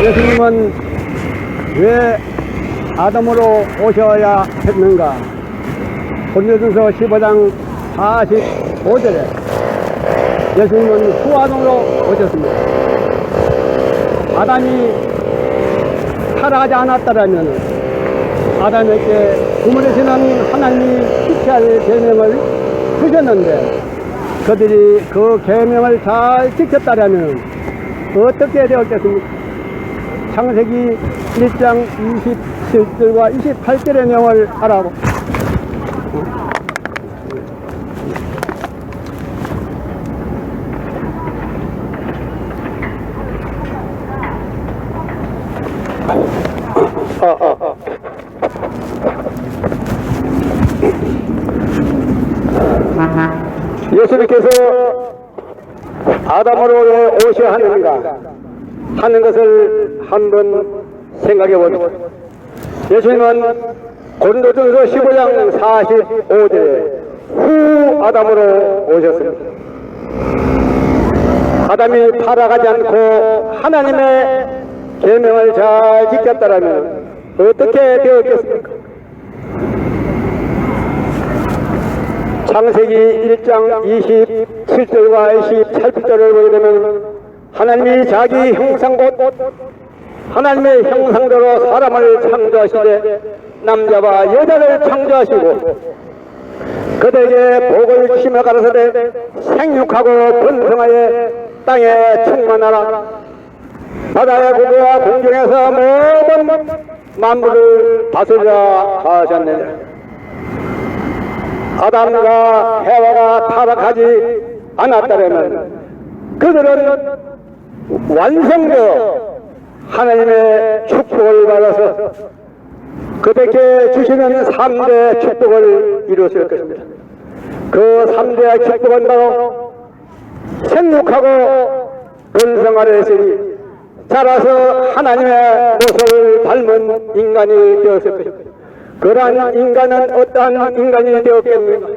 예수님은 왜 아담으로 오셔야 했는가? 고린도전서 15장 45절에 예수님은 후아담으로 오셨습니다. 아담이 타락하지 않았다라면 아담에게 구물이시는 하나님이 지켜야 할 계명을 주셨는데 그들이 그 계명을 잘 지켰다라면 어떻게 되었겠습니까? 창세기 1장 27절과 28절의 내용을 알아보. 예수님께서 아담으로 왜 오셔야 하는가 하는 것을 한번 생각해 보세요. 예수님은 고린도전서 15장 45절에 후 아담으로 오셨습니다. 아담이 타락하지 않고 하나님의 계명을 잘 지켰다라면 어떻게 되었겠습니까? 창세기 1장 27절과 28절을 보게 되면 하나님이 자기 형상 곧 하나님의 형상대로 사람을 창조하시되 남자와 여자를 창조하시고 그들에게 복을 주시며 가라사대 생육하고 번성하여 땅에 충만하라 바다의 고기와 공중에서 모든 만물을 다스리라 하셨느니라. 아담과 해와가 타락하지 않았다면 그들은 완성되어 하나님의 축복을 받아서 그들에게 주시는 3대 축복을 이루었을 것입니다. 그 3대 축복은 바로 생육하고 번성하라 했으니 자라서 하나님의 모습을 닮은 인간이 되었을 것입니다. 그러한 인간은 어떠한 인간이 되었겠습니까?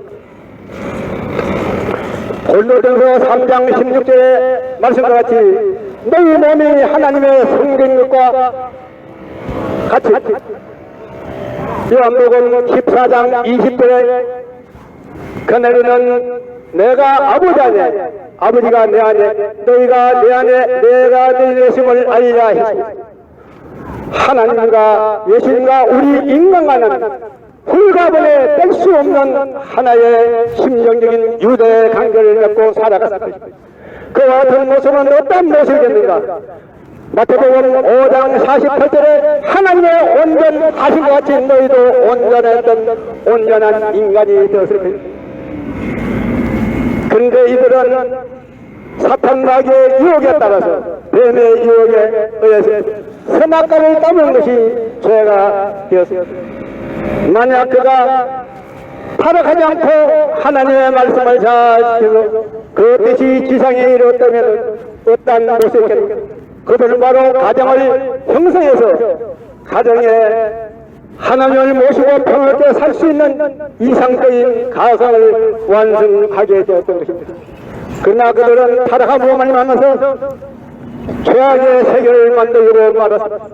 고린도전서 3장 16절의 말씀과 같이 너희 몸이 하나님의 성전과 같이 요한복음 14장 20절에 그날에는 내가 아버지 안에 아버지가 내 안에 너희가 내 안에 내가 너희 예수를 알리라 했습니다. 하나님과 예수님과 우리 인간과는 홀가분에 뗄 수 없는 하나의 심정적인 유대의 관계를 맺고 살아갔을 것입니다. 그와 같은 모습은 어떤 모습이겠는가? 마태복음 5장 48절에 하나님의 온전하신 것 같이 너희도 온전했던 온전한 인간이 되었을 것입니다. 그런데 이들은 사탄 마귀의 유혹에 따라서 뱀의 유혹에 의해서 선악과를 따먹는 것이 죄가 되었습니다. 만약 그가 타락하지 않고 하나님의 말씀을 잘 지키고 그 뜻이 지상에 이루었다면 어떤 모습이겠습니까? 그들은 바로 가정을 형성해서 가정에 하나님을 모시고 평화롭게 살 수 있는 이상적인 가상을 완성하게 되었던 것입니다. 그러나 그들은 타락함으로 말미암아서 죄악의 세계를 만들고 말았습니다.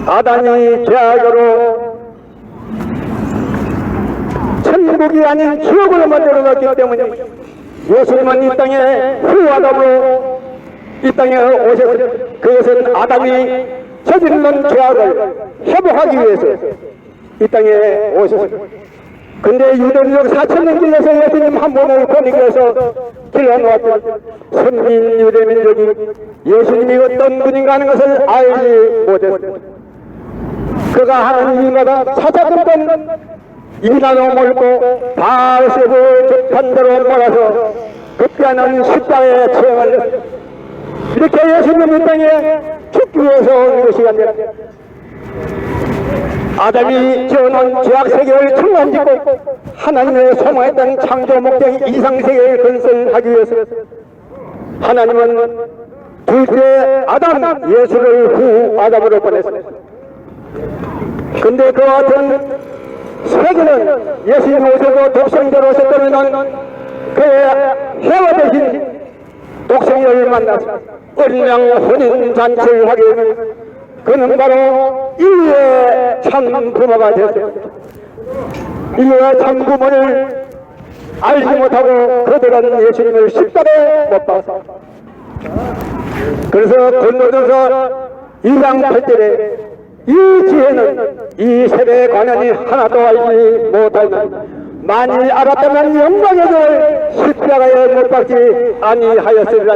아담이 죄악으로 천국이 아닌 지옥을 만들어놨기 때문에 예수님은 이 땅에 후아담으로 이 땅에 오셨습니다. 그것은 아담이 저지른 죄악을 회복하기 위해서 이 땅에 오셨습니다. 근데 유대인족 4,000년 길에서 예수님 한 분을 보내기 위해서 길러놓았지만 선민 유대민족이 예수님이 어떤 분인가 하는 것을 알지 못했습니다. 그가 하는 일마다 찾아듣던 이나노 몰고 바알세부 재판대로 몰아서 급기야는 십자가에 처형을 했습니다. 이렇게 예수님 이 땅에 죽기 위해서 온 것이 아니라 아담이 지어놓은 죄악세계를 청산짓고 하나님의 소망했던 창조 목적인 이상세계를 건설하기 위해서 하나님은 둘째 아담 예수를 후 아담으로 보냈습니다. 근데 그와 같은 세계는 예수님 오셔도 독생자로 오셨다면 그의 해와 대신 독생을 만나서 어린양 혼인잔치를 하게 되면 그는 바로 인류의 참 부모가 되었습니다. 인류의 참 부모를 알지 못하고 그들은 예수님을 십자가에 못 박았습니다. 그래서 건너져서 2장 8절에 이 지혜는 이 세대에 관련이 하나도 알지 못하면 만일 알았다면 영광의 을 십자가에 못 박지 아니하였으리라.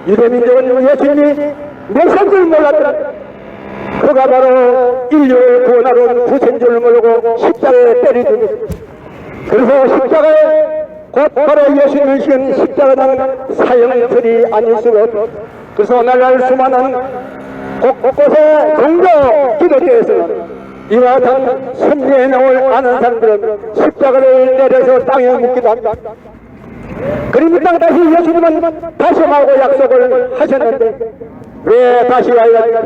유대민족은 예수님이 몇살 줄 몰랐더라. 그가 바로 인류를 구원하러 온 구세인 줄 모르고 십자가에 때리더니 그래서 십자가에 곧 바로 예수님을 지은 십자가는 사형들이 아닐 수가 없고 그래서 오늘날 수많은 곳곳에 종교 기독교에서는 이와 같은 섭리의 내용을 아는 사람들은 십자가를 내려서 땅에 묻기도 합니다. 그러니까 다시 예수님은 다시 하고 약속을 하셨는데 왜 다시 와야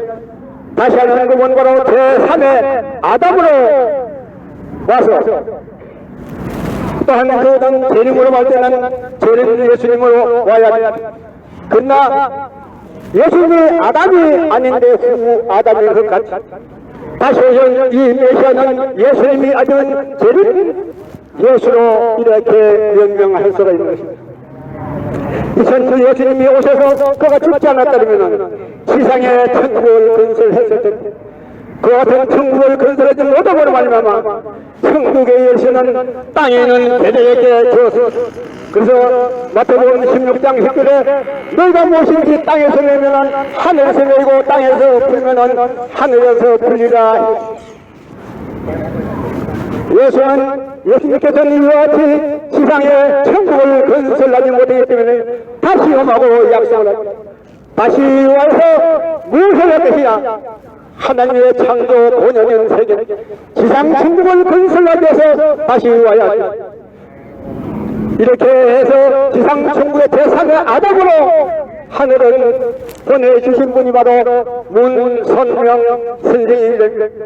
다시 하는 것은 바로 제3의 아담으로 와서 또한 그는 재림으로 갈 때는 재림 예수님으로 와야 합니다. 그러나 예수님이 아담이 아닌데 후 아담인 것 같이 다시 오신 이 메시아는 예수님이 아닌 재림 예수로 이렇게 명명할 수가 있는 것입니다. 이천 예수님이 오셔서 그가 죽지 않았다면 지상에 천국을 건설했을 텐데 그 같은 천국을 건설하지 못함으로 말미암아 천국의 열쇠는 땅에 있는 베드로에게 주었습니다. 그래서 마태복음 16장 10절에 너희가 무엇인지 땅에서 내면 하늘에서 내고 땅에서 풀면 하늘에서 풀리라. 예수님께서는 이와 같이 지상에 천국을 건설하지 못하기 때문에 다시 오라고 약속을 합니다. 다시 와서 무엇을 할 것이냐? 하나님의 창조 본연인 세계 지상 천국을 건설하기 위해서 다시 와야 합니다. 이렇게 해서 지상 천국의 제3의 아담으로 하늘을 보내주신 분이 바로 문선명 선생님입니다.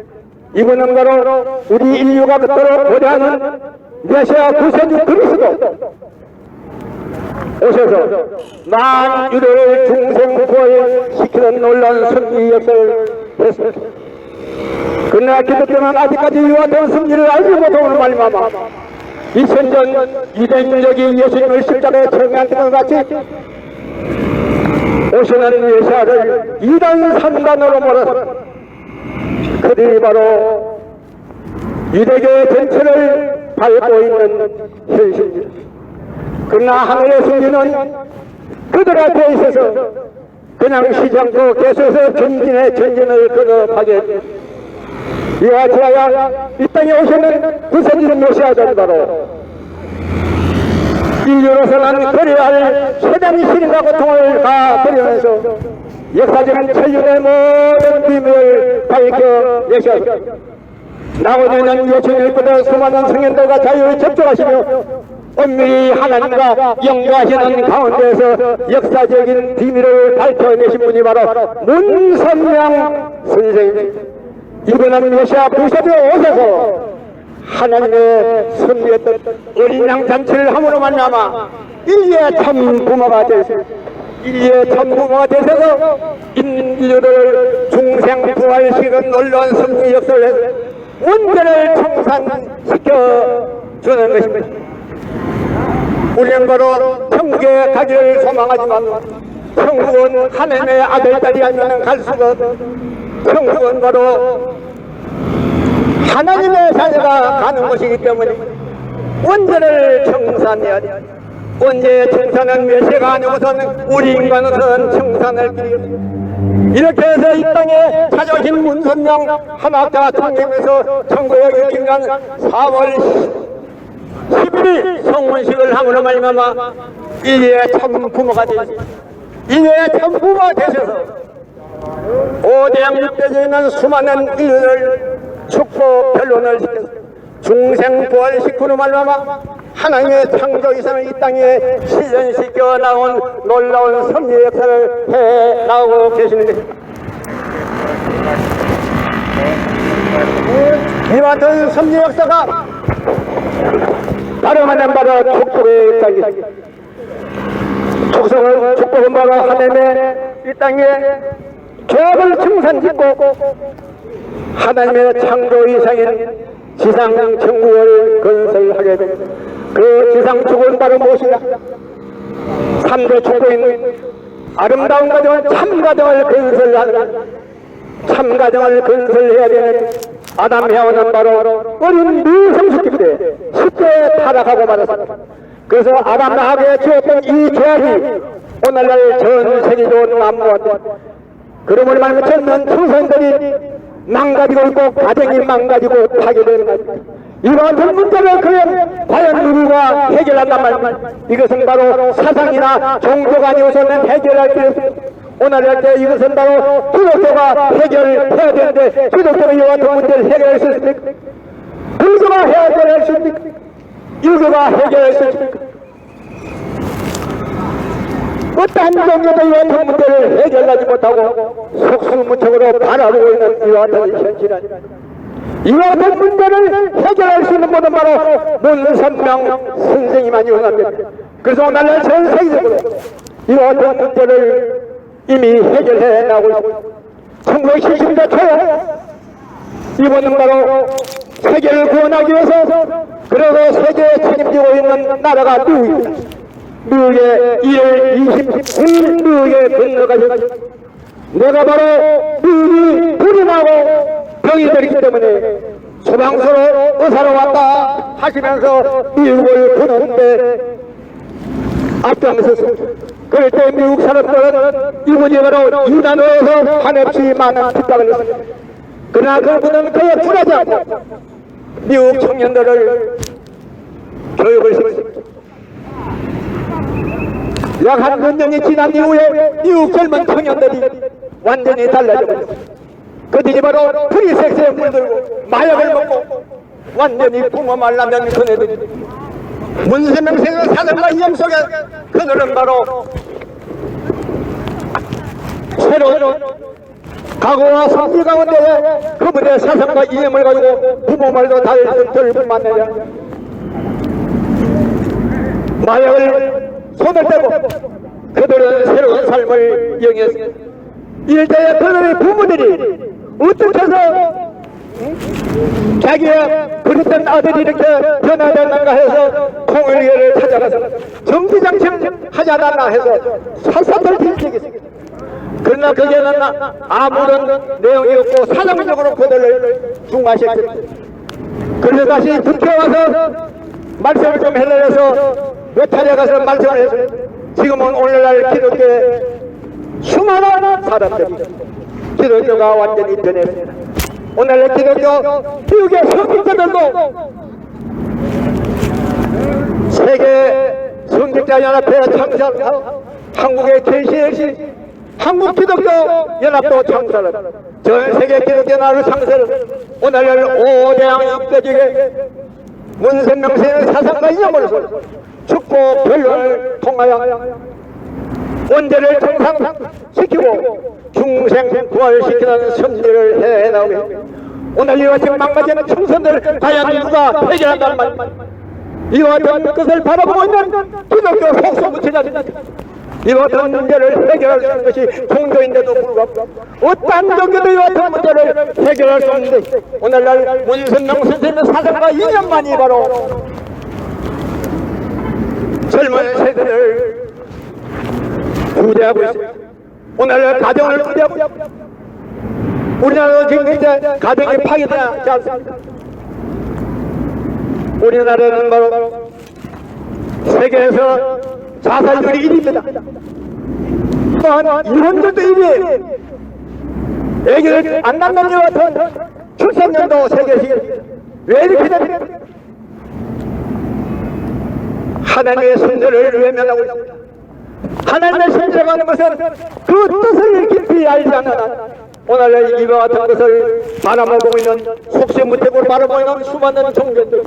이분은 바로 우리 인류가 그토록 고대하는 메시아 구세주 그리스도 오셔서 만유를 중생 부활시키는 놀라운 승리 역사를 했습니다. 그러나 기독교는 아직까지 이와 같은 승리를 알지 못하는 말미암아 2000년 유대민족이 예수님을 십자가에 처형한 것 같이 오시는 메시아를 2단 3단으로 몰아서 그들이 바로 유대교의 전체를 밟고 있는 현실입니다. 그러나 하늘의 승리는 그들 앞에 있어서 그냥 쉬지 않고 계속해서 전진을 거듭하게 됩니다. 이와 같이 이 땅에 오시는 구세주는 메시아는 바로 인류로서는 그려야 할 최단 시련과 고통을 다 버리면서 역사적인 천륜의 모든 비밀을 밝혀 내셨습니다. 나오는 예수님보다 수많은 성현들과 자유를 접촉하시며 엄밀히 하나님과 영가하시는 가운데서 역사적인 비밀을 밝혀내신 분이 바로 문선명 선생입니다. 이분은 메시아 부셔되어 오셔서 하나님의 선비했던 어린 양 잔치를 함으로 만나마 인류의 참 부모가 되셨습니다. 인류의 참 부모가 되셔서 인류를 중생 부활시키는 놀라운 선비 역사를 해서 원대를 청산시켜 주는 것입니다. 우리는 바로 천국에 가기를 소망하지만 천국은 하나님의 아들 딸이 아니면 갈 수가 없고 천국은 바로 하나님의 자녀가 가는 곳이기 때문에 원죄를 청산해야 돼. 원죄의 청산은 메시아가 아니고서는 우리 인간으로서는 청산할 길이거든요. 이렇게 해서 이 땅에 찾아오신 문선명 한학자 총님에서 1960년 4월 11일 성문식을 함으로 말미암아 인류의 참 부모가 되셨습니다. 인류의 참 부모가 되셔서 오대양 육대에 있는 수많은 인류를 축복 변론을 시켜서 중생 부활시키는 말미암아 하나님의 창조 이상을 이 땅에 실현시켜 나온 놀라운 섭리 역사를 해 나오고 계시는 것입니다. 이와 같은 섭리 역사가 다름 아닌 바로 축복의 역사입니다. 축성을 축복은 바가 하나님의 이 땅에 죄악을 청산짓고 하나님의 창조 이상인 지상 천국을 건설하게 된 그 지상 축복은 바로 무엇이냐? 3대 축복인 아름다운 가정을 참가정을 건설하는 참가정을 건설해야 되는 아담 해와는 바로 어린 미성숙기때 쉽게 타락하고 말았습니다. 그래서 아담하게 지었던 이 죄악이 오늘날 전 세계적으로 난무한다. 그러므로 말하면 젊은 청소년들이 망가지고 있고 가정이 망가지고 파괴되는 것입니다. 이와 같은 문제를 과연 누구가 해결한단 말입니다. 이것은 바로 사상이나 종교가 아니어서는 해결할 수 없습니다. 오늘 할 때 이것은 바로 기독교가 해결해야 되는데 기독교가 이와 같은 문제를 해결할 수 있습니까? 불교가 해결할 수 있습니까? 유교가 해결할 수 있습니까? 어떠한 종교도 이와 같은 문제를 해결하지 못하고 속수무책으로 바라보고 있는 이와 같은 현실 아닙니다. 이와 같은 문제를 해결할 수 있는 분은 바로 문선명 선생님만이 원합니다. 그래서 오늘날 전 세계적으로 이와 같은 문제를 이미 해결해 나오고 있습니다. 1970년대 초에 이번은 바로 세계를 구원하기 위해서 그래서 세계에 책임지고 있는 나라가 미국입니다. 미국의 1월 29일 미국에 건너가서 내가 바로 미국이 불이 나고 병이 들기 때문에 소방서로 의사로 왔다 하시면서 미국을 부는데 앞장섰습니다. 그럴 때 미국 사람들은 이분이 바로 유난호에서 한없이 많은 핍박을 했습니다. 그러나 그분은 그에 굴하지 않고 미국 청년들을 교육을 시켰습니다. 약 한 몇 년이 지난 이후에 미국 젊은 청년들이 완전히 달라져버렸습니다. 그들이 바로 프리섹스에 물들고 마약을 먹고 완전히 굶어 말라면 그네들이 문세명생의 사상과 이념 속에 그들은 바로 새로운 각오와 성질 가운데 그분의 사상과 이념을 가지고 부모 말도 덜 만나냐 마약을 손을 떼고 그들은 새로운 삶을 영위했습니다. 일대에 그들의 부모들이 어떻게 해서 자기의 그랬던 아들이 이렇게 변화되는가 해서 통일교를 찾아가서 정치장치를 하지 않았나 해서 살살들 뒤지겠습니다. 그러나 그게는 아무런 내용이 없고 사정적으로 그들을 중화시켰습니다. 그래서 다시 국회 와서 말씀을 좀 해내서 몇 차례 가서 말씀을 했습니다. 지금은 오늘날 기독교에 수많은 사람들이 기독교가 완전히 변했습니다. 오늘 기독교 미국의 성직자들도 세계 성직자연합회 창설하고 한국의 KCLC 한국기독교연합도 창설하고 전 세계 기독교연합을 창설하고 오늘날 5대양 입대직에 문선명생의 사상과 이념으로서 축복 변론을 통하여 원죄를 정상시키고 중생 부활시키는 선지를 해나오게 오늘 이와 같은 망가지는 청선들을 과연 누가 해결한다는 말입니다. 이와 같은 것을 바라보고 있는 기독교 속수무책자입니다. 이와 같은 문제를 해결할 수 있는 것이 종교인데도 불구하고 어떤 종교도 이와 같은 문제를 해결할 수 없는데 오늘날 문선명 선생님의 사상과 이념만이 바로 젊은 세대를 구제하고 있습니다. 오늘 가정을 구제하고 있습니다. 우리나라도 지금 이제 가정이 파괴되지 않습니까? 우리나라는 바로 세계에서 자살률이 1위입니다. 또한 일본들도 1위에요. 애기를 안 낳는 것 같은 출생년도 세계시 왜 이렇게 됩니까? 하나님의 선조를 외면하고 있습니다. 하나님의 선조라고 하는 것은 그 뜻을 깊이 알지 않는 오늘 이와 같은 것을 바라보고 있는 속세무책으로 바라보고 있는 수많은 종교들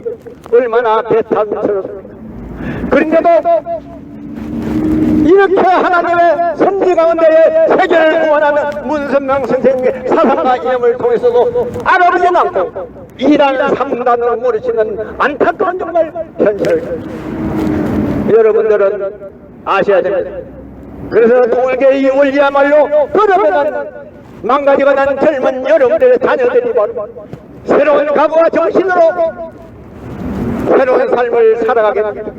얼마나 배탄스럽습니까? 그런데도 이렇게 하나님의 선지 가운데에 세계를 구원하는 문선명 선생님의 사상과 이념을 통해서도 알아보지 않고 이단 3단으로 모르시는 안타까운 정말 현실. 여러분들은 아셔야 됩니다. 그래서 통일계의 원리야말로 더러변한 망가지고 난 젊은 여러분들의 자녀들이 바로 새로운 각오와 정신으로 새로운 삶을 살아가게 됩니다.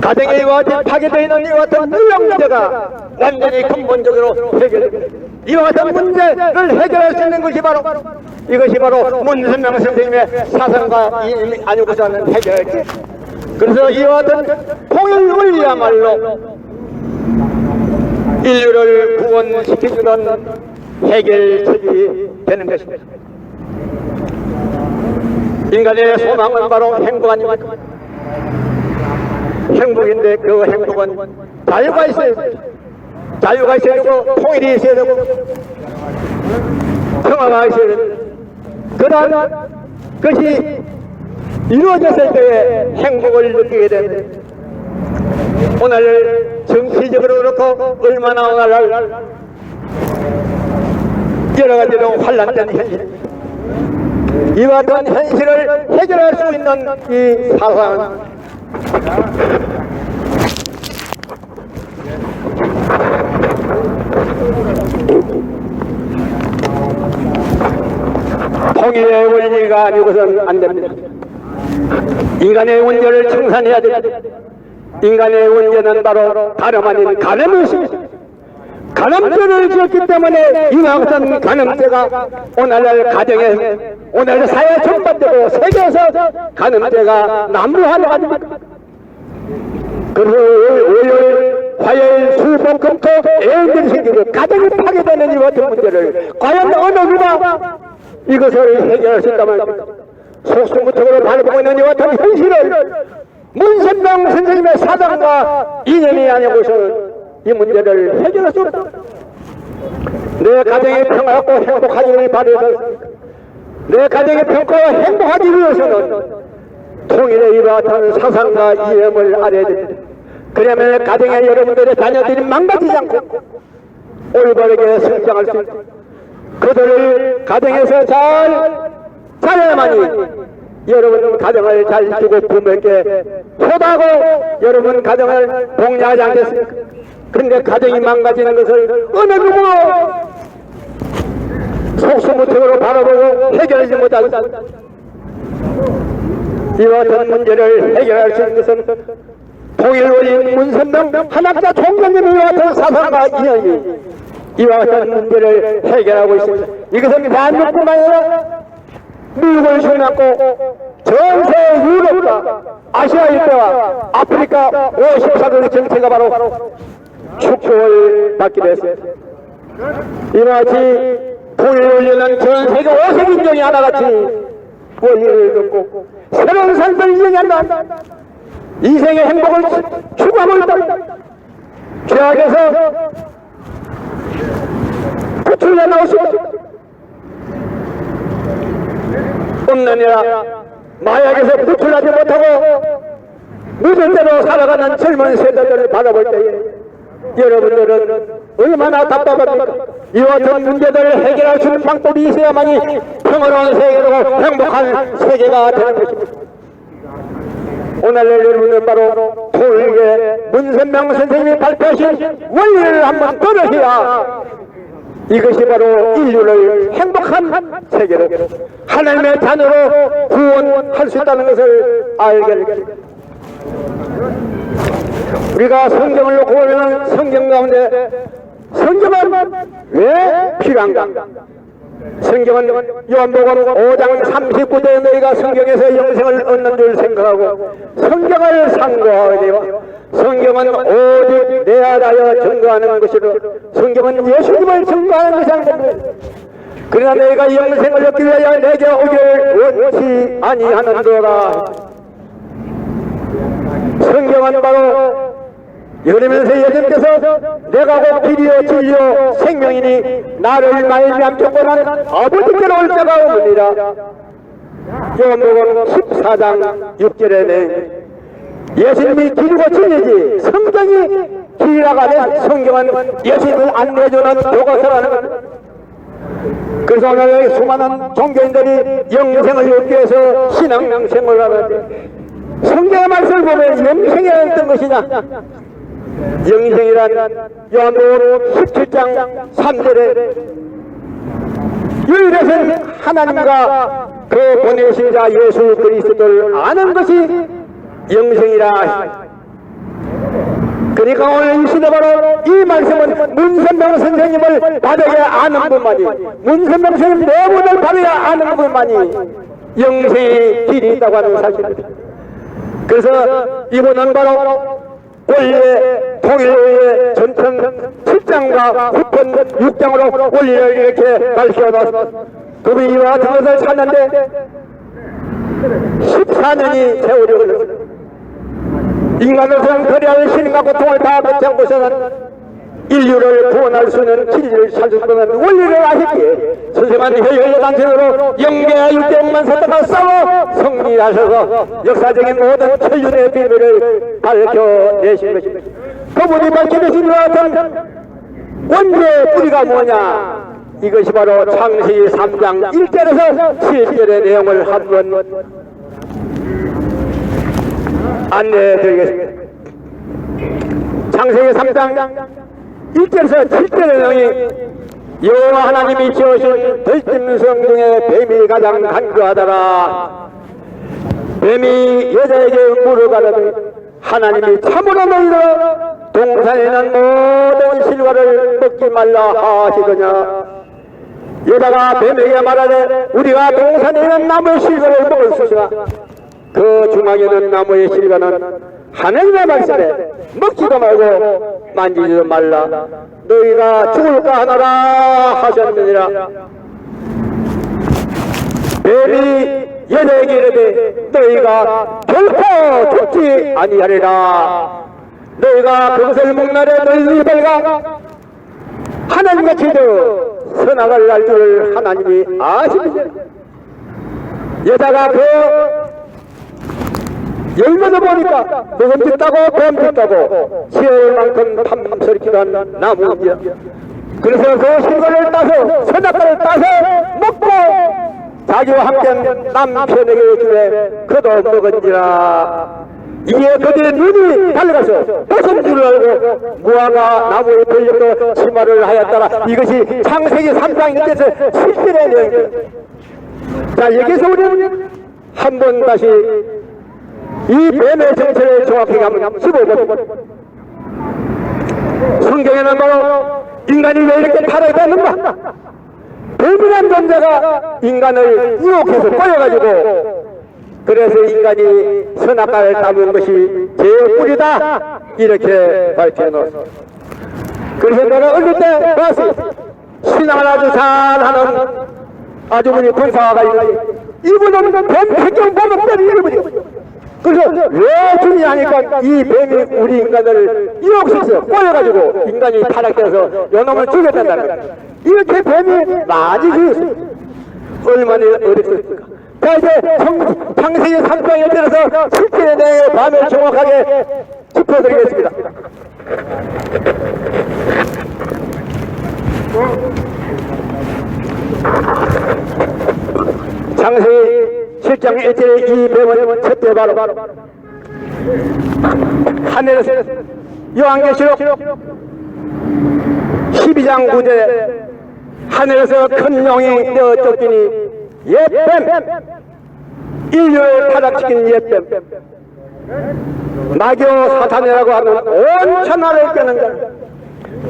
가정에 이와 같이 파괴되어 있는 이와 같은 누명 문제가 완전히 근본적으로 해결됩니다. 이와 같은 문제를 해결할 수 있는 것이 바로 이것이 바로 문선명 선생님의 사상과 아니고자 하는 해결책. 그래서 이와 같은 통일 원리야말로 인류를 구원시켜주는 해결책이 되는 것입니다. 인간의 소망은 바로 행복 아닙니까? 행복인데 그 행복은 자유가 있어야 됩니다. 자유가 있어야 되고 통일이 있어야 되고 평화가 있어야 됩니다. 그러한 것이 이루어졌을 때에 행복을 느끼게 됩니다. 오늘 정치적으로 그렇고 얼마나 오늘 여러 가지로 환란된 현실, 이와 같은 현실을 해결할 수 있는 이 사상은 통일의 원리가 아니고서는 안 됩니다. 인간의 원죄를 청산해야 됩니다. 인간의 원죄는 바로 다름 아닌 간음이십니다. 간음죄를 지었기 때문에 이와 같은 간음죄가 오늘날 가정에 오늘 사회 전반적으로 세계에서 간음죄가 난무하는 아닙니까? 그래서 월요일, 화요일, 수목, 금토 애인들이 생기고 가정이 파괴되는 이와 같은 문제를 과연 어느 누가 이것을 해결할 수 있단 말입니까? 속수무책으로 바라보고 있는 이와 같은 현실을 문선명 선생님의 사상과 이념이 아니고서는 이 문제를 해결할 수 없다. 내 가정이 평화롭고 행복하기를 바라서 내 가정이 평화와 행복하기 위해서는 통일의 이와 같은 사상과 이념을 알아야 됩니다. 그러면 가정에 여러분들의 자녀들이 망가지지 않고 올바르게 성장할 수 있고 그들을 가정에서 잘 자라야만이 여러분 가정을 잘 두고 부모에게 효도하고 여러분 가정을 독려하지 않겠습니까? 그런데 가정이 망가지는 것을 어느 누구 속수무책으로 바라보고 해결하지 못하고 이와 같은 문제를 해결할 수 있는 것은 통일원인 문선명 한학자 총장님의 이와 같은 사상과 이념이 이와 같은 문제를 해결하고 있습니다. 이것은 대한민국뿐만 아니라 미국을 중남고 전세 유럽과 아시아 일대와 아프리카 54개의 정체가 바로 축복을 받기로 했습니다. 이와 같이 통일원리는 전 세계 5색 인종이 하나같이 원리를 듣고 새로운 삶을 이행한다. 이생의 행복을 추구하고 있다. 죄악에서 구출해 나오시고 뿐만이라 마약에서 구출하지 못하고 늦은 대로 살아가는 젊은 세대들을 바라볼 때에 여러분들은 얼마나 답답합니까? 이와 같은 문제들을 해결할 수 있는 방법이 있어야만이 평화로운 세계로 행복한 세계가 되는 것입니다. 오늘 여러분은 바로 통일계 문선명 선생님이 발표하신 원리를 한번 들으셔야 이것이 바로 인류를 행복한 세계로 하나님의 자녀로 구원할 수 있다는 것을 알게 됩니다. 우리가 성경을 놓고 보면 성경 가운데 성경은 왜 필요한가? 성경은 요한복음 5장 39절에 너희가 성경에서 영생을 얻는 줄 생각하고 성경을 상고하게 되어 성경은 오직 내 알아여 증거하는 것이로 성경은 예수님을 증거하는 것이 아닙니다. 그러나 너희가 영생을 얻기 위하여 내게 오기를 원치 아니하는도다. 성경은 바로 이러면서 예수님께서 내가 곧 길이요 진리요 생명이니 나를 말미암 조건한 아버지께로 올 자가 오느니라. 요한복음 14장 6절에 예수님이 길이고 진리지 성경이 길이라고 하면 성경은 예수님을 안내해주는 교과서라는 겁니다. 그래서 오늘 수많은 종교인들이 영생을 얻기 위해서 신앙생활을 하는데 성경의 말씀을 보면 영생이 어떤 것이냐? 영생이란 요한복음 17장 3절에 유일하신 하나님과 그 보내신 자 예수 그리스도를 아는 것이 영생이라. 그러니까 오늘 이 시대 바로 이 말씀은 문선명 선생님을 바르게 아는 분만이, 문선명 선생님 내분을 바르게 아는 분만이 영생의 길이 있다고 하는 사실입니다. 그래서 이분은 바로 원래 통일교의 전편 7장과 후편 6장으로 원리를 이렇게 밝혀놨습니다. 그분이 이와 같은 것을 찾는데 14년이 세월이 걸렸습니다. 인간으로서는 거대한 신과 고통을 다 거치한 곳에는 인류를 구원할 수 있는 길을 찾을 수 있는 원리를 아셨기에 선생한 회의단체로 영계 육대만 선택하고 싸워 승리하셔서 역사적인 모든 천륜의 비밀을 밝혀내신 것입니다. 그분이 밝혀내신 이와 같은 원죄의 뿌리가 뭐냐, 이것이 바로 창세기 3장 1절에서 7절의 내용을 한번 안내해드리겠습니다. 창세기 3장 1절에서 7절의 내용이 여호와 하나님이 지으신 들짐승 중에 뱀이 가장 간교하더라. 뱀이 여자에게 물어가라되 하나님이 참으로 너희가 동산에 있는 모든 실과를 먹지 말라 하시더냐. 여자가 뱀에게 말하되 우리가 동산에 있는 나무의 실과를 먹을 수 있으나 그 중앙에 있는 나무의 실과는 하늘의 말씀에 먹지도 말고 만지지도 말라. 너희가 죽을까 하노라 하셨느니라. 뱀이 여자에게 이르되 너희가 결코 죽지 아니하리라. 너희가 그것을 먹나래 너희 입을가 하나님같이 선악을 알 줄 하나님이 아시느니라. 여자가 그 열매도 보니까 먹음직다고 뱀직다고 시어만큼 탐스럽기도 한 나무이야. 그래서 그 실과를 따서 선악과를 따서 먹고 자기와 함께 남편에게 주에 그도 먹은지라. 이에 그들의 눈이 달려가서 벗은 줄 알고 무화과 나무에 걸려도 치마를 하였더라. 이것이 창세기 3장 1절에서 7절의 내용입니다. 자, 여기서 우리는 한번 다시 이 뱀의 정체를 정확히 한번 짚어보면 성경에는 바로 인간이 왜 이렇게 타락했는가? 뱀이라는 존재가 인간을 유혹해서 꼬여가지고 그래서 인간이 선악과를 따먹은 것이 죄의 뿌리다 이렇게 밝혀놓았습니다. 그래서 내가 어릴 때 봤어요. 신앙을 아주 잘하는 아주머니 권사가 있는데 이분은 뱀 백경 보면 때리는 분이에요. 그래서 왜 주냐 하니까 이 뱀이 우리 인간을 유혹시켜서 꼬여가지고 인간이 타락해서 요놈을 죽였단다는 거예요. 이렇게 뱀이 많이 죽였습니다. 얼마나 어렵습니까? 자, 이제 창세기 3장에 들어서 실제의 내용의 밤을 정확하게 짚어드리겠습니다. 창세기 7장 1절에 이 뱀은 첫째 바로 하늘에서 요한계시록 12장 9절에 하늘에서 큰 용이 되어 쫓기니 옛뱀, 인류를 타락시킨 옛뱀, 마교 사탄이라고 하는 온 천하를 끄는 자,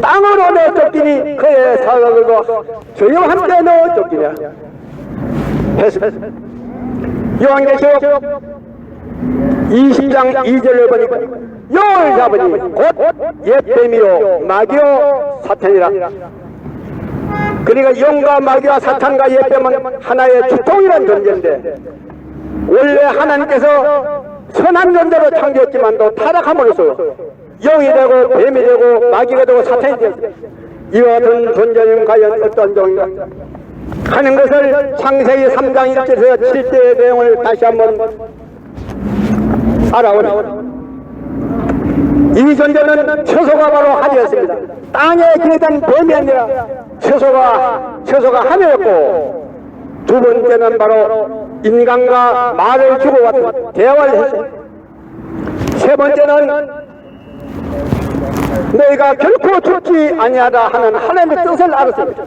땅으로 내어 쫓기니 그의 사람들도 저희와 함께 넣어 쫓기냐 했습니다. 요한계시록 20장 2절을 보니까 용을 잡으니 곧 옛뱀이요 마귀요 사탄이라. 그러니까 용과 마귀와 사탄과 옛뱀은 하나의 주통이라는 존재인데 원래 하나님께서 선한 존재로 창조했지만도 타락함으로써 용이 되고 뱀이 되고 마귀가 되고 사탄이 되고 이와 같은 존재는 과연 어떤 종인가 하는 것을 창세기 3장 1절에서 7절의 내용을 다시 한번 알아보니 이 존재는 처소가 바로 하늘이었습니다. 땅에 기르던 뱀이 아니라 처소가 하늘이었고 두 번째는 바로 인간과 말을 주고받은 대화를 했습니다. 세 번째는 너희가 결코 죽지 아니하라 하는 하나님의 뜻을 알았습니다.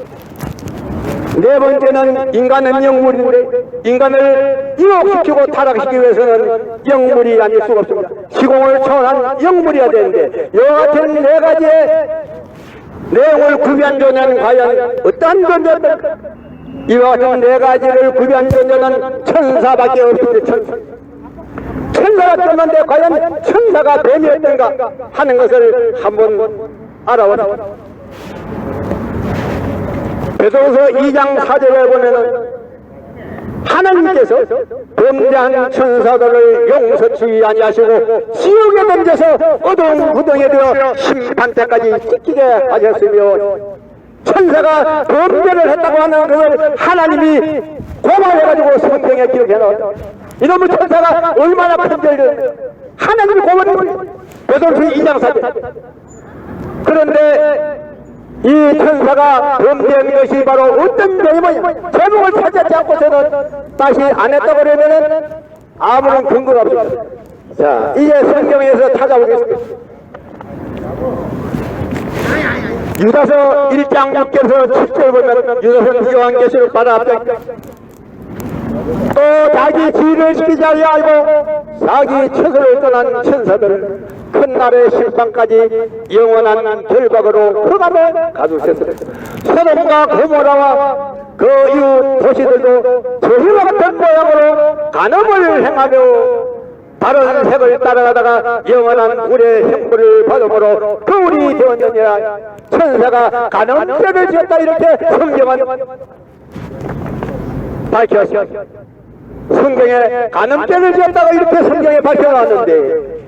네 번째는 인간은 영물인데 인간을 유혹시키고 타락시키기 위해서는 영물이 아닐 수가 없습니다. 시공을 초월한 영물이어야 되는데 이와 같은 네 가지의 내용을 구비한 존재는 과연 어떠한 존재입니까? 이와 같은 네 가지를 구비한 존재는 천사밖에 없습니다. 천사가 떴는데 과연 천사가 뱀이었던가 하는 것을 한번 알아보자. 베드로서 2장 4절에 보면은 하나님께서 범죄한 천사들을 용서치 아니하시고 지옥에 던져서 어두운 구덩이에 들어 심판 때까지 찢기게 하셨으며 천사가 범죄를 했다고 하는 것을 하나님이 고발해가지고 성경에 기록해 놓았다. 이놈의 천사가 얼마나 큰 죄를 하나님이 고발해버린 베드로서 2장 4절. 그런데 이 천사가 범죄한 것이 바로 어떤 죄이며 제목을 찾지 않고서는 다시 안 했다고 그러면 아무런 근거가 없습니다. 자, 이제 성경에서 찾아보겠습니다. 유다서 1장 6절에서 7절 보면 유다서 요한계시록 바로 앞에 또 자기 지위를 지키지 아니하고 자기 처소를 떠난 천사들을 큰 날의 심판까지 영원한 결박으로 흑암에 가두셨습니다. 소돔과 고모라와 그 이웃 도시들도 저희와 같은 모양으로 간음을 행하며 다른 색을 따라가다가 영원한 불의 형벌을 받음으로 거울이 되었느니라. 천사가 간음죄를 지었다 이렇게 성경은 밝혔습니다. 성경에 간음죄를 지었다가 이렇게 성경에 밝혀놨는데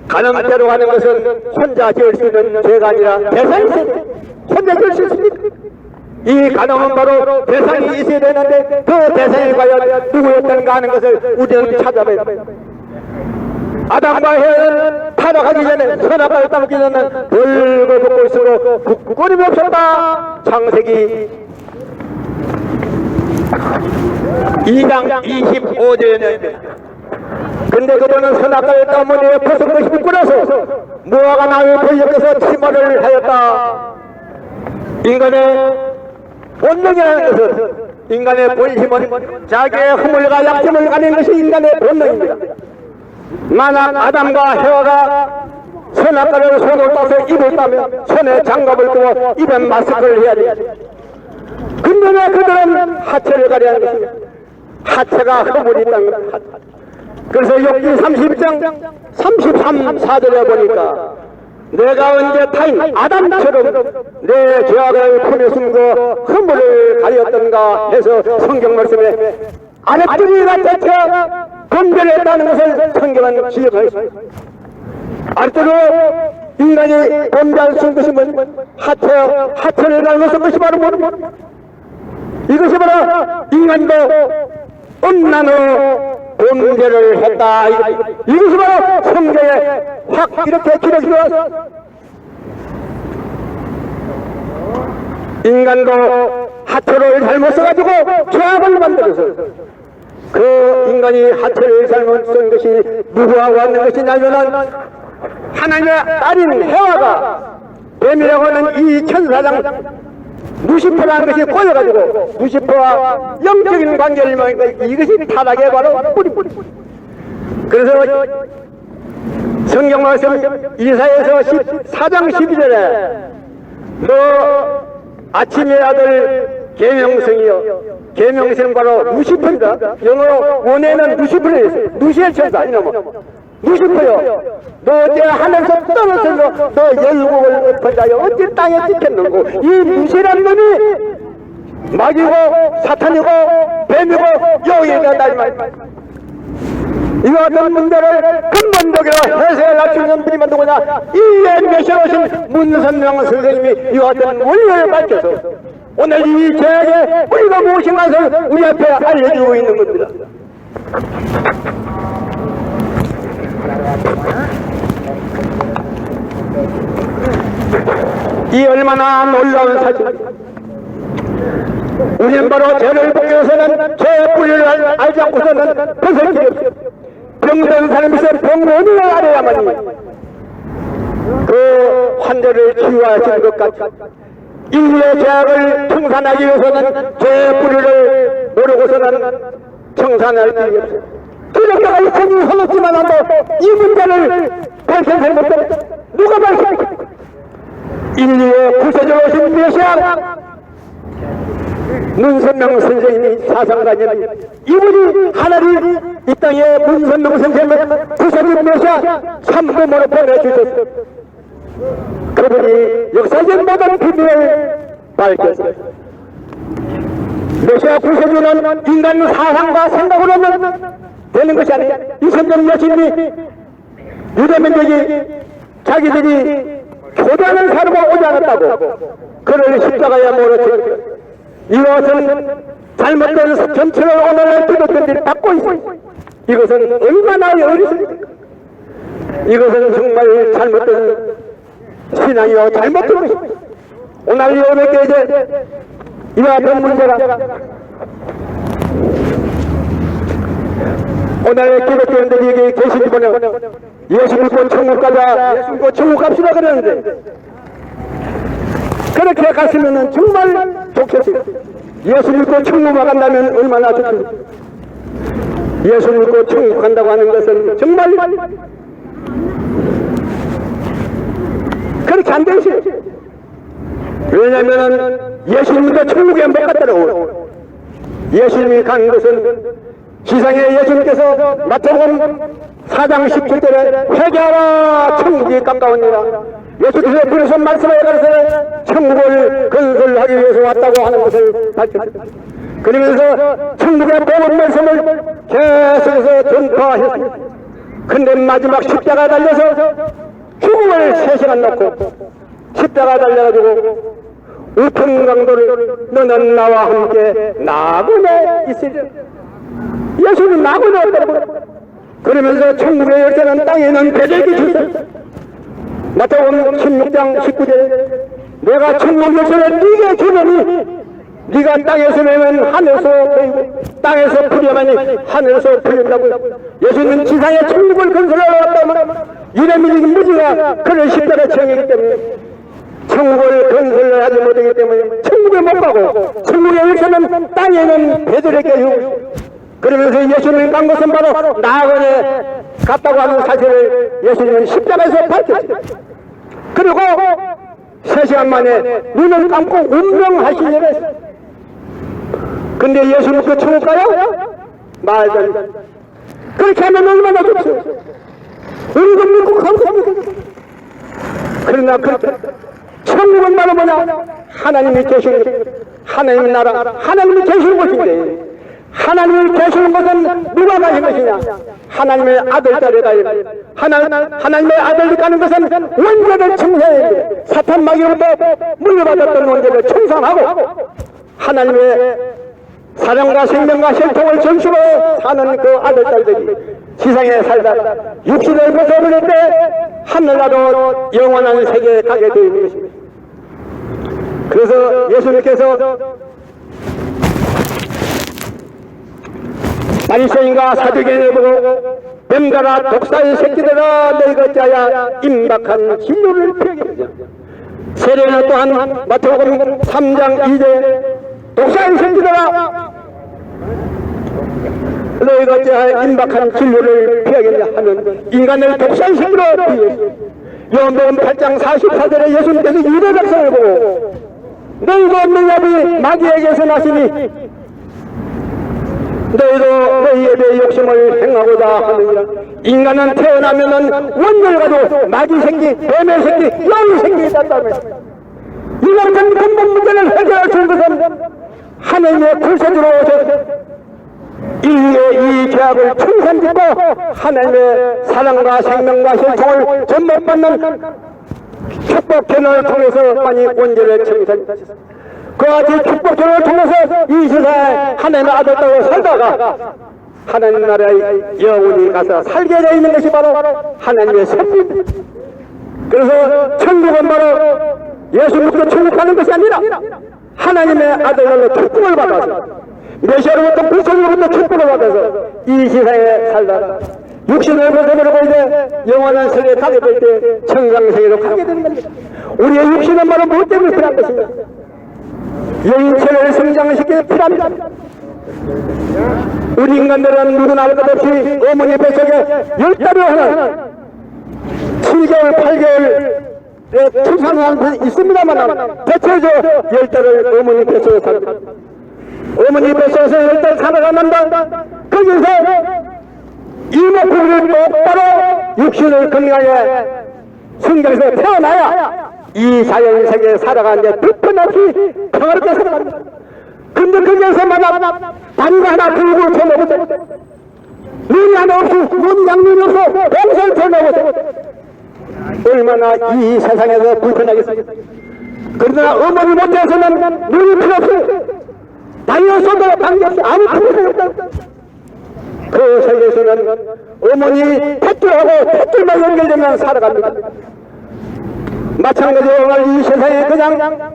간음죄로 하는 것은 혼자 지을 수 있는 죄가 아니라 대상이 혼자 지을 수 있습니까? 이 간음은 바로 대상이 있어야 되는데 그 대상이 과연 누구였던가 하는 것을 우리는 찾아봐야 합니다. 아담과 해는 타락하기 전에 선악과를 따먹기 전에 벌걸 벗고 있으므로 굳건힘이 없었다. 창세기 2장 25절에 근데 그분은 선악과를 따먹으며 벗은 것이 부끄러워서 무화과 나무에 걸려서 치마를 하였다. 인간의 본능이라는 것은 인간의 본심은 자기의 허물과 약점을 가리는 것이 인간의 본능입니다. 만약 아담과 해와가 선악과를 손으로 따서 입을 따면 손에 장갑을 끼고 입에 마스크를 해야 돼. 근데 왜 그들은 하체를 가려야 하는 것입니다. 하체가 허물이 있다는 겁니다. 그래서 욥기 30장 33, 4절에 보니까 내가 언제 타인 아담처럼 내 죄악을 품에 숨고 허물을 가렸던가 해서 성경 말씀에 아랫도리가 대체 범죄했다는 것을 성경은 지적하였습니다. 아랫도로 인간이 범죄할 수 있는 것이 뭐냐면 하체를 닮았을 것이 바로 뭐냐 이것이 바로 인간도 엄나노 범죄를 했다. 이것이 바로 성경에 확 이렇게 기록이 되었어. 인간도 하체를 잘못 써가지고 죄악을 만들어서 그 인간이 하체를 잘못 쓴 것이 누구하고 하는 것이냐면은 하나님의 딸인 해와가 뱀이라고 하는 이 천사장 루시퍼라는 것이 꼬여가지고 루시퍼와 영적인 관계를 맺으니까 이것이 타락의 바로 뿌리. 그래서 성경 말씀 이사야서 4장 12절에 너 아침의 아들 계명성이여. 계명성은 바로 루시퍼입니다. 영어로 원에는 루시퍼를 했어요. 루시엘 천사 이놈은 루시퍼요. 너 어째 하늘에서 떨어져서 너 열국을 엎은 자여 어째 땅에 찍혔는고. 이 루시란 놈이 마귀고 사탄이고 뱀이고 여기가 날말 이와 같은 문제를 근본적으로 해석을 할 수 있는 분이 누구냐? 이에 메시아 오신 문선명 선생님이 이와 같은 원리를 밝혀서 오늘 이 죄악의 우리가 무엇인가 것을 우리 앞에 알려주고 있는 겁니다. 이 얼마나 놀라운 사실입니다. 우리는 바로 죄를 보기 위해서는 죄의 뿌리를 알지 않고서는 벗을 길이 없어요. 병든 사람이 있어 병원을 알아야만이 그 한자를 치유하신 것 같이 인류의 죄악을 청산하기 위해서는 죄의 뿌리를 모르고서는 청산할 길이 없어요. 기독교가 이천이 흘렀지만 이 문제를 밝혀내지 못해 누가 밝힙니까? 인류의 구세주로 오신 메시아 문선명 선생님이 사상가님, 이분이 하나님 이 땅에 문선명 선생님을 구세주 메시아 참부모로 보내주셨어요. 그분이 역사적 모든 비밀을 밝혔어요. 메시아 구세주는 인간 사상과 생각으로는 되는 것이 아니라 이선전 여신이 유대민족이 자기들이 교단을 사르고 오지 않았다고 그를 십자가에 몰아치고 이것은 잘못된 전체를 오늘날 기독교들이 받고 있습니다. 이것은 얼마나 어리석습니까? 이것은 정말 잘못된 신앙이요 잘못된 것입니다. 오늘 여러분께 이제 이와 같은 문제가 오늘 기독교인들이 계시지 보면 예수 믿고 천국 가자, 예수 믿고 천국 갑시다 그러는데 그렇게 갔으면 정말 좋겠어요. 예수 믿고 천국 간다면 얼마나 좋겠어요. 예수 믿고 천국 간다고 하는 것은 정말 그렇게 안 되시죠. 왜냐하면 예수님도 천국에 못 갔더라고요. 예수님이 간 것은 지상에 예수님께서 마태복음 4장 17절에 회개하라 천국이 가까우니라. 예수께서 그래서 말씀하여 가르쳐 천국을 건설하기 위해서 왔다고 하는 것을 밝혔습니다. 그러면서 천국의 복음 말씀을 계속해서 전파하셨습니다. 근데 마지막 십자가 달려서 죽음을 3시간 놓고 십자가 달려가지고 우통강도를 너는 나와 함께 나그네 있으리. 예수는 나그네 없다고. 그러면서 천국의 열쇠는 땅에 있는 배들기 주셨어요. 마태복음 16장 19절에 내가 천국 열쇠를 네게 주노니 네가 땅에서 내면 하늘에서 보이고 땅에서 풀려면 하늘에서 풀린다고요. 예수는 지상에 천국을 건설하러 왔다면 유대민족 무지가 그를 십자가에 처형했기 때문에 천국을 건설을 하지 못하기 때문에 천국에 못 가고 천국의 열쇠는 땅에 있는 배들에게 주고 그러면서 예수님이 간 것은 바로 나그네 갔다고 하는 사실을 예수님은 십자가에서 밝혔어요. 그리고 3시간 만에 눈을 감고 운명하시려고 했어요. 근데 예수님 그 천국 가요? 말도 안 돼. 그렇게 하면 얼마나 좋죠. 우리도 믿고 감사합니다. 그러나 그렇게 천국은 바로 뭐냐? 하나님이 계시는 것, 하나님의 나라, 하나님이 계시는 것인데 하나님이 계시는 것은 누가 가신 것이냐? 하나님의 아들, 딸이 가야 돼. 하나님의 아들이 가는 것은 원죄를 청산해야 돼. 사탄 마귀로부터 물려받았던 원죄를 청산하고 하나님의 사랑과 생명과 혈통을 전수로 사는 그 아들, 딸들이 지상에 살다 육신을 벗어버릴 때 하늘나라로 영원한 세계에 가게 되어 있는 것입니다. 그래서 예수님께서 바리새인과 사두개인을 보고 뱀들아 독사의 새끼들아 너희가 짜야 임박한 진노를 피하게. 세례는 또한 마태복음 3장 2절 독사의 새끼들아 너희가 짜야 임박한 진노를 피하겠냐 하면 인간을 독사의 새끼로 비유했어요. 요한복음 8장 44절에 예수님께서 유대 백성을 보고 너희도 능력이 마귀에게서 나시니 너희도 너희에 대해 욕심을 행하고자 하느니라. 인간은 태어나면은 원죄를 가지고 마귀 생기, 뱀의 생기, 여우 생기 있다며. 이 같은 근본 문제를 해결할 수 있는 것은 하나님의 불세주로 오셔서 인류의 이 죄악을 청산짓고 하나님의 사랑과 생명과 혈통을 전복받는 축복전을 통해서만이 원죄를 청산하셨습니다. 그와 같이 축복전을 통해서 이 세상에 하나님의 아들 따라 살다가 하나님 나라의 영혼이 가서 살게 되어 있는 것이 바로 하나님의 선입니다. 그래서 천국은 바로 예수 믿고 천국 가는 것이 아니라 하나님의 아들로 축복을 받아서 메시아로부터 불천으로부터 축복을 받아서 이 세상에 살다가 육신을 벗어버리고 이제 영원한 세계에 가게 될 때 청강세계로 가게 되는 겁니다. 우리의 육신은 바로 무엇 때문에 필요한 것입니다. 영체를 성장시키기 필요합니다. 우리 인간들은 누구나 알 것 없이 어머니 뱃속에 10달을 하는 7개월, 8개월에 출산한 분이 있습니다만 대체 저 10달을 어머니 뱃속에 삽니다. 어머니 뱃속에서 10달 살아가는데 거기서 이목구비를 똑바로 육신을 건강하게 성장해서 태어나야 이 자연세계에 살아가는데 불편 없이 평화롭게 살아갑니다. 근데 거기에서마다 다리가 하나 들고 쳐놓고서 눈이 하나 없이 눈이 양눈이 없어 병설 쳐놓고서 얼마나 이 세상에서 불편하겠습니까? 그러나 어머니 못해서는 눈이 필요 없어요. 다리가 쏟아 관계없이 아무 필요가 없다. 그 세계에서는 어머니 뱃줄하고 뱃줄만 연결되면 살아갑니다. 마찬가지로 오늘 이 세상에 그냥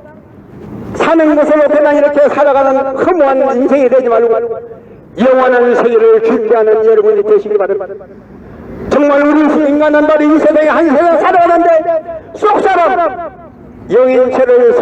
사는 것으로 그냥 이렇게 살아가는 허무한 인생이 되지 말고 영원한 세계를 준비하는 여러분이 되시기 바랍니다. 정말 우리 인간은 바로 이 세상에 한 세상 살아가는데 쏙 살아 영인체를